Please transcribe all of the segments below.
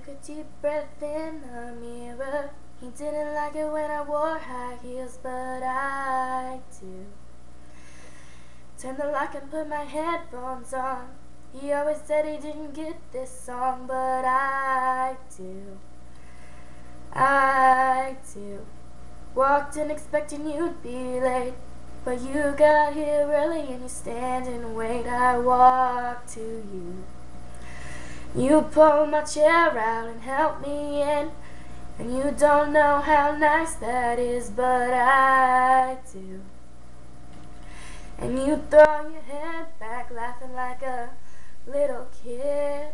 Took a deep breath in the mirror. He didn't like it when I wore high heels, but I do. Turned the lock and put my headphones on. He always said he didn't get this song, but I do. I do. Walked in expecting you'd be late, but you got here early and you stand and wait. I walked to you. You pulled my chair out and helped me in, and you don't know how nice that is, but I do. And you throw your head back laughing like a little kid.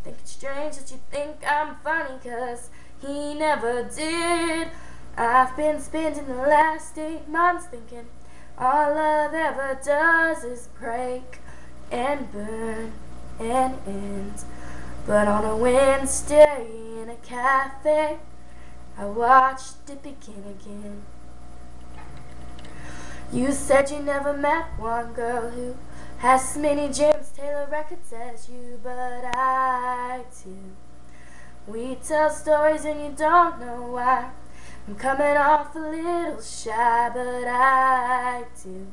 Think it's strange that you think I'm funny, 'cause he never did. I've been spending the last 8 months thinking all love ever does is break and burn and end. But on a Wednesday in a cafe, I watched it begin again. You said you never met one girl who has as many James Taylor records as you, but I do. We tell stories and you don't know why. I'm coming off a little shy, but I do.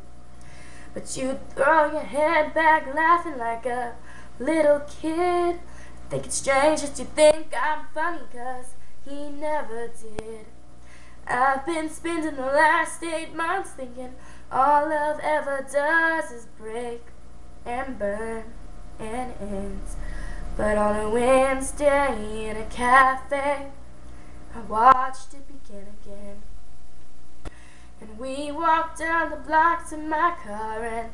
But you throw your head back laughing like a little kid. Think it's strange that you think I'm funny, 'cause he never did. I've been spending the last 8 months thinking all love ever does is break and burn and end. But on a Wednesday in a cafe, I watched it begin again. And we walked down the block to my car, and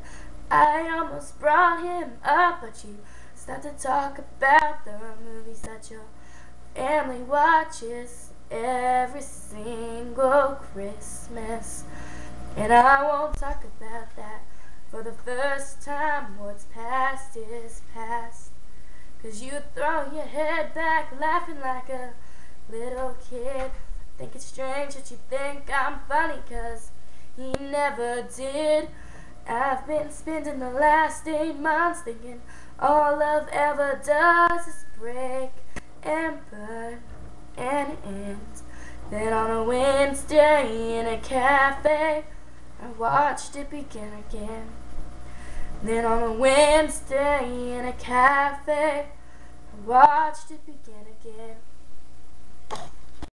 I almost brought him up, but you started to talk about the movies that your family watches every single Christmas. And I won't talk about that. For the first time, what's past is past. 'Cause you throw your head back laughing like a little kid. Think it's strange that you think I'm funny, 'cause he never did. I've been spending the last 8 months thinking all love ever does is break and burn and end. Then on a Wednesday in a cafe, I watched it begin again. Then on a Wednesday in a cafe, I watched it begin again.